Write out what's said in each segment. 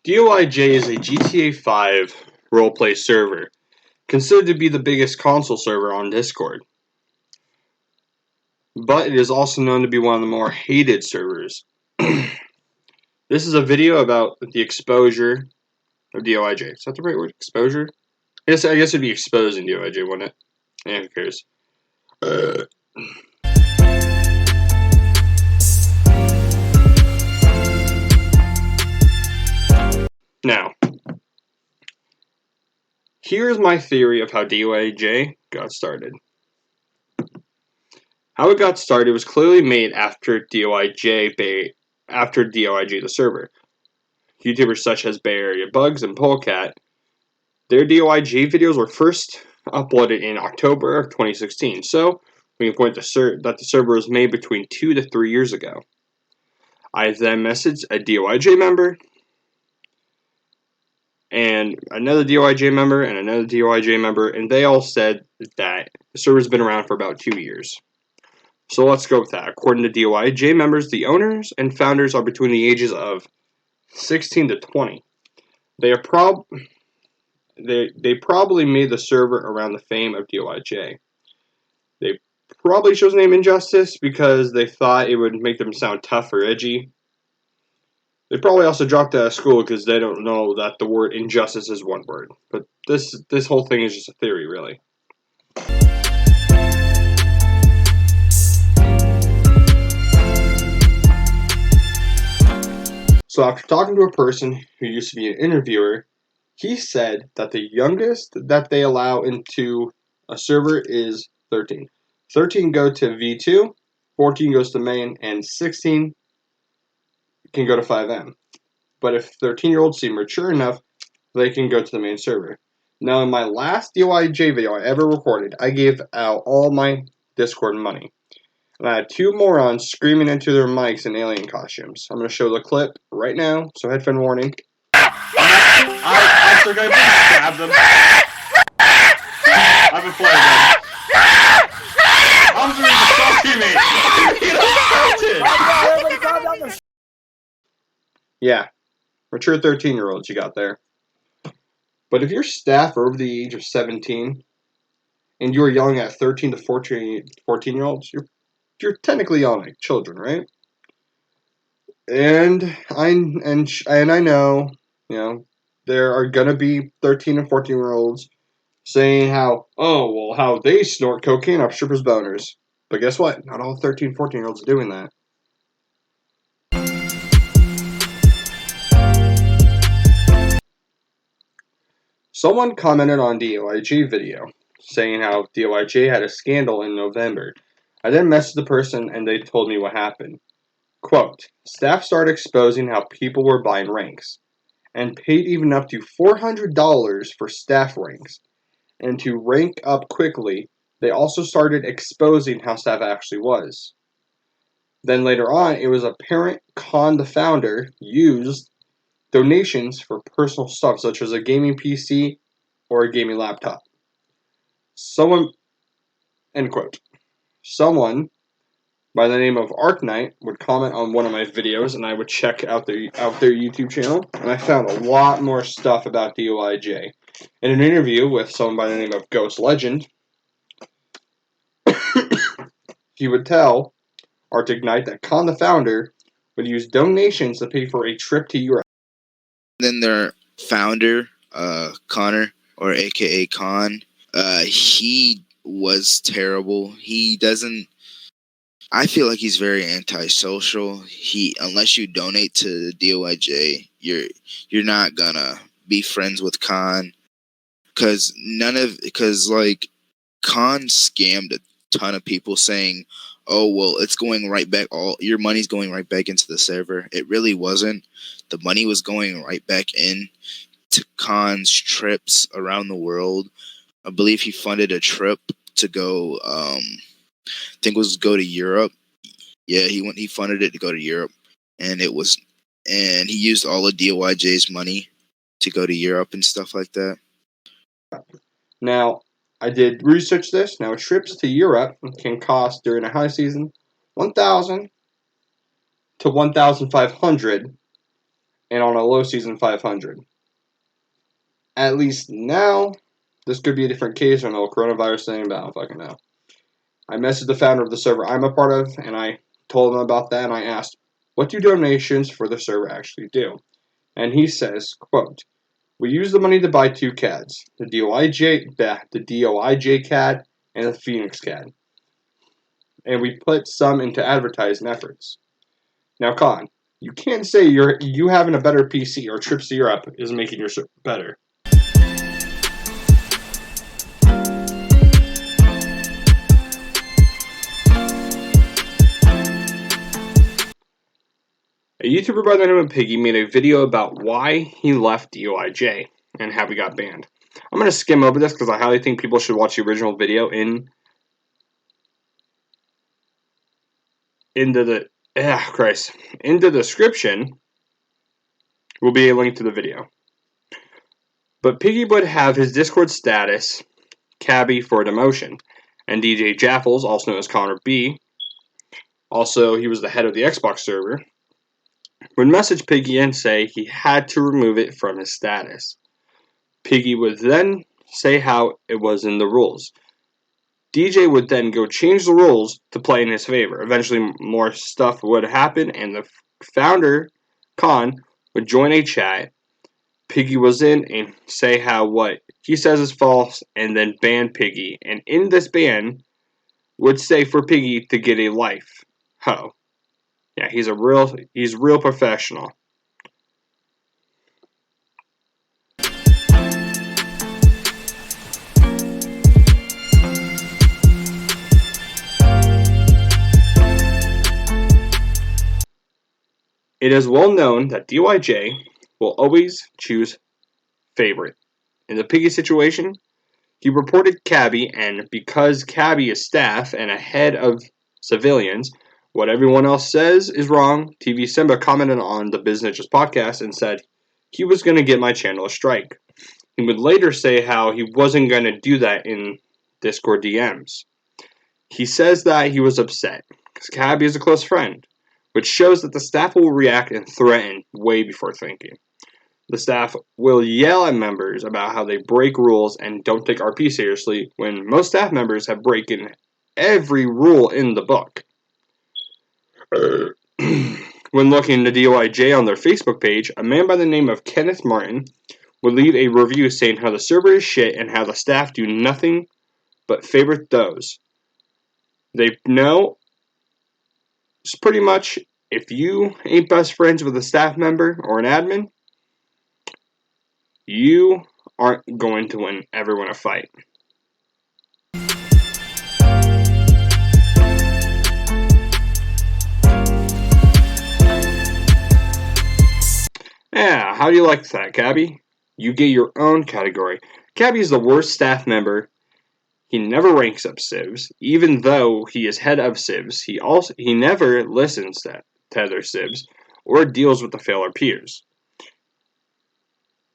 DOIJ is a GTA 5 roleplay server, considered to be the biggest console server on Discord. But it is also known to be one of the more hated servers. This is a video about the exposure of DOIJ. Is that the right word? Exposure? I guess it'd be exposing DOIJ, wouldn't it? Yeah, who cares? Now, here's my theory of how DOIJ got started. How it got started was clearly made after DOIJ the server. YouTubers such as Bay Area Bugs and Polecat, their DOIJ videos were first uploaded in October of 2016, so we can point that the server was made between 2 to 3 years ago. I then messaged a DOIJ member, and another DOIJ member, and another DOIJ member, and they all said that the server's been around for about 2 years. So let's go with that. According to DOIJ members, the owners and founders are between the ages of 16 to 20. They probably made the server around the fame of DOIJ. They probably chose the name Injustice because they thought it would make them sound tough or edgy. They probably also dropped out of school because they don't know that the word injustice is one word. But this whole thing is just a theory, really. So after talking to a person who used to be an interviewer, he said that the youngest that they allow into a server is 13. 13 go to V2, 14 goes to main, and 16 can go to 5M. But if 13-year-olds seem mature enough, they can go to the main server. Now, in my last DOIJ video I ever recorded, I gave out all my Discord money. And I had two morons screaming into their mics in alien costumes. I'm going to show the clip right now, so headphone warning. I think I just stabbed them. I've been playing them. I'm doing the fucking me. Yeah, mature 13-year-olds you got there. But if your staff are over the age of 17, and you're yelling at 13 to 14-year-olds, you're technically yelling at children, right? And I know, there are gonna be 13 and 14-year-olds saying how they snort cocaine off strippers' boners. But guess what? Not all 13, 14-year-olds are doing that. Someone commented on DOIJ video, saying how DOIJ had a scandal in November. I then messaged the person and they told me what happened. Quote, staff started exposing how people were buying ranks, and paid even up to $400 for staff ranks. And to rank up quickly, they also started exposing how staff actually was. Then later on, it was apparent Khan, the founder, used donations for personal stuff, such as a gaming PC or a gaming laptop. End quote. Someone by the name of Arcnyte would comment on one of my videos, and I would check out their YouTube channel, and I found a lot more stuff about DOIJ. In an interview with someone by the name of Ghost Legend, he would tell arcnyte that Khan, the founder, would use donations to pay for a trip to Europe. Then their founder, Connor, or AKA Khan, he was terrible. I feel like he's very antisocial. Unless you donate to DOIJ, you're not gonna be friends with Khan, because Khan scammed a ton of people saying, "Oh well, it's going right back. All your money's going right back into the server." It really wasn't. The money was going right back in to Khan's trips around the world. I believe he funded a trip to go. Go to Europe. Yeah, he funded it to go to Europe, and he used all of DOIJ's money to go to Europe and stuff like that. Now, I did research this. Now, trips to Europe can cost during a high season $1,000 to $1,500, and on a low season 500. At least now, this could be a different case or no coronavirus thing, but I don't fucking know. I messaged the founder of the server I'm a part of, and I told him about that, and I asked, what do donations for the server actually do? And he says, quote, we use the money to buy 2 cats, the DOIJ cat and the Phoenix cat. And we put some into advertising efforts. Now, Con, you can't say you having a better PC or trips to Europe is making your server better. A YouTuber by the name of Piggy made a video about why he left DOIJ and how he got banned. I'm going to skim over this because I highly think people should watch the original video in the description will be a link to the video. But Piggy would have his Discord status Cabbie for demotion, and DJ Jaffles, also known as Connor B, also he was the head of the Xbox server, would message Piggy and say he had to remove it from his status. Piggy would then say how it was in the rules. DJ would then go change the rules to play in his favor. Eventually, more stuff would happen, and the founder, Khan, would join a chat. Piggy was in and say how what he says is false, and then ban Piggy. And in this ban, would say for Piggy to get a life. Ho. Yeah, he's real professional. It is well known that DOIJ will always choose favorite. In the Piggy situation, he reported Cabbie, and because Cabbie is staff and a head of civilians, what everyone else says is wrong. TV Simba commented on the Business podcast and said he was going to get my channel a strike. He would later say how he wasn't going to do that in Discord DMs. He says that he was upset because Cabbie is a close friend, which shows that the staff will react and threaten way before thinking. The staff will yell at members about how they break rules and don't take RP seriously when most staff members have broken every rule in the book. When looking at DOIJ on their Facebook page, a man by the name of Kenneth Martin would leave a review saying how the server is shit and how the staff do nothing but favorite those. They know it's pretty much if you ain't best friends with a staff member or an admin, you aren't going to win everyone a fight. Yeah, how do you like that, Cabbie? You get your own category. Cabbie is the worst staff member. He never ranks up civs, even though he is head of civs. He never listens to other civs or deals with the failure peers.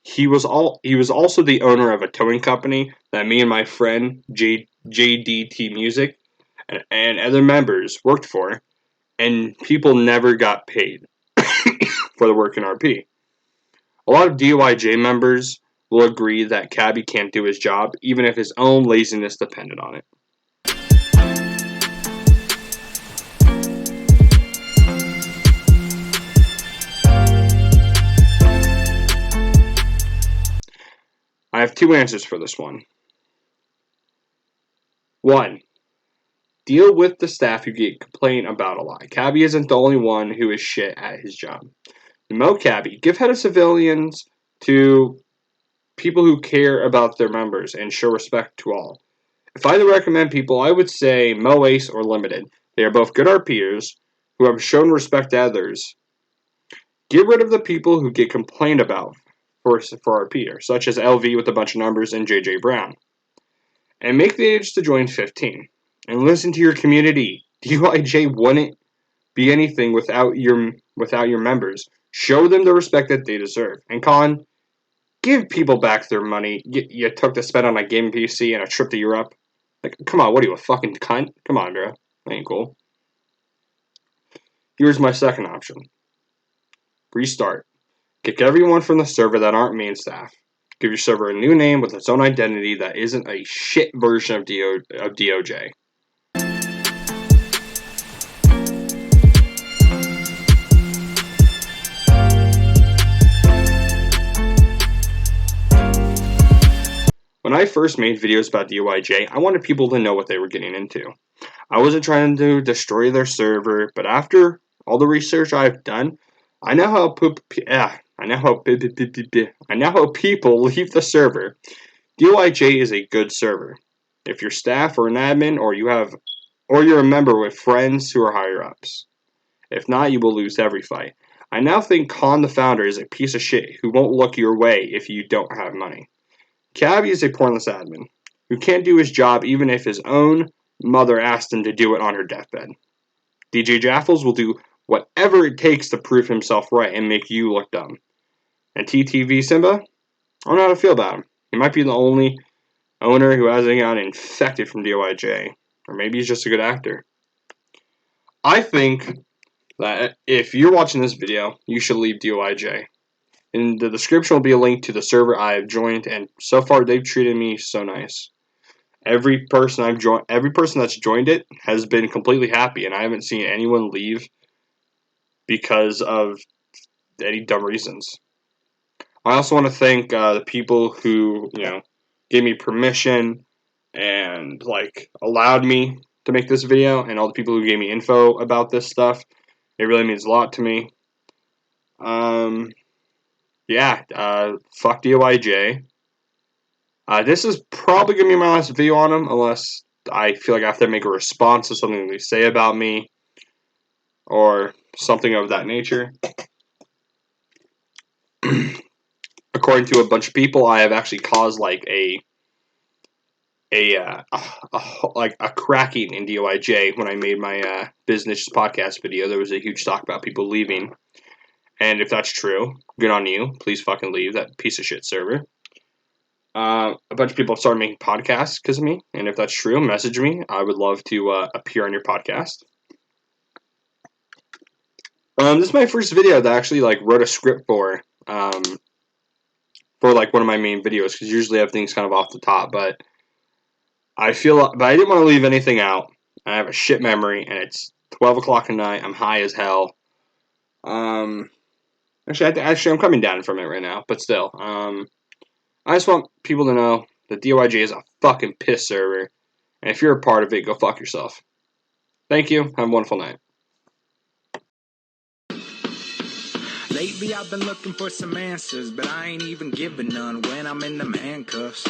He was also the owner of a towing company that me and my friend JDT Music and other members worked for, and people never got paid for the work in RP. A lot of DOIJ members will agree that Cabbie can't do his job, even if his own laziness depended on it. I have 2 answers for this one. 1. Deal with the staff who get complained about a lot. Cabbie isn't the only one who is shit at his job. Demote Cabbie. Give head of civilians to people who care about their members and show respect to all. If I had to recommend people, I would say Mo Ace or Limited. They are both good RPers who have shown respect to others. Get rid of the people who get complained about for RPers, such as LV with a bunch of numbers and JJ Brown. And make the age to join 15. And listen to your community. DOIJ wouldn't be anything without your members. Show them the respect that they deserve. And Con, give people back their money you took to spend on a gaming PC and a trip to Europe. Like, come on, what are you, a fucking cunt? Come on, bro. That ain't cool. Here's my second option. Restart. Kick everyone from the server that aren't main staff. Give your server a new name with its own identity that isn't a shit version of DOJ. When I first made videos about DOIJ, I wanted people to know what they were getting into. I wasn't trying to destroy their server, but after all the research I've done, I know how people leave the server. DOIJ is a good server. If you're staff or an admin, or you're a member with friends who are higher ups. If not, you will lose every fight. I now think Khan the founder is a piece of shit who won't look your way if you don't have money. Cabbie is a pointless admin who can't do his job even if his own mother asked him to do it on her deathbed. DJ Jaffles will do whatever it takes to prove himself right and make you look dumb. And TTV Simba, I don't know how to feel about him. He might be the only owner who hasn't gotten infected from DOIJ, or maybe he's just a good actor. I think that if you're watching this video, you should leave DOIJ. In the description will be a link to the server I have joined, and so far they've treated me so nice. Every person that's joined it has been completely happy, and I haven't seen anyone leave because of any dumb reasons. I also want to thank the people who, gave me permission and allowed me to make this video, and all the people who gave me info about this stuff. It really means a lot to me. Fuck DOIJ. This is probably going to be my last video on them, unless I feel like I have to make a response to something they say about me, or something of that nature. According to a bunch of people, I have actually caused a cracking in DOIJ when I made my business podcast video. There was a huge talk about people leaving. And if that's true, good on you. Please fucking leave that piece of shit server. A bunch of people have started making podcasts because of me. And if that's true, message me. I would love to appear on your podcast. This is my first video that I actually wrote a script for one of my main videos, because usually I have things kind of off the top, but I didn't want to leave anything out. I have a shit memory, and it's 12 o'clock at night. I'm high as hell. Actually, I'm coming down from it right now, but still. I just want people to know that DOIJ is a fucking piss server, and if you're a part of it, go fuck yourself. Thank you. Have a wonderful night. Lately I've been looking for some answers, but I ain't even giving none when I'm in them handcuffs.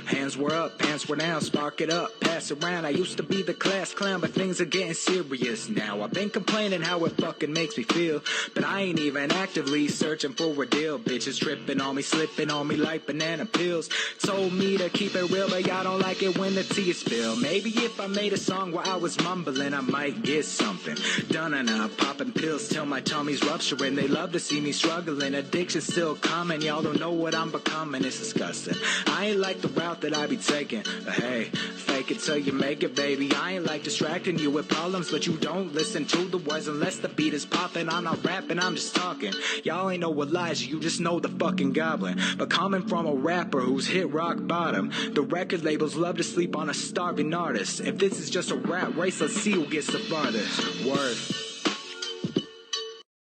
Hands were up, pants were down, spark it up, pass around. I used to be the class clown, but things are getting serious now. I've been complaining how it fucking makes me feel, but I ain't even actively searching for a deal. Bitches tripping on me, slipping on me like banana pills. Told me to keep it real, but y'all don't like it when the tea is spilled. Maybe if I made a song where I was mumbling, I might get something done enough. Popping pills till my tummy's rupturing. They love to see me struggling. Addiction's still coming. Y'all don't know what I'm becoming. It's disgusting. I ain't like the route that I be taking. But hey, fake it till you make it, baby. I ain't like distracting you with problems, but you don't listen to the words unless the beat is popping. I'm not rapping, I'm just talking. Y'all ain't know Elijah, you just know the fucking goblin. But coming from a rapper who's hit rock bottom, the record labels love to sleep on a starving artist. If this is just a rap race, let's see who gets the farthest. Word.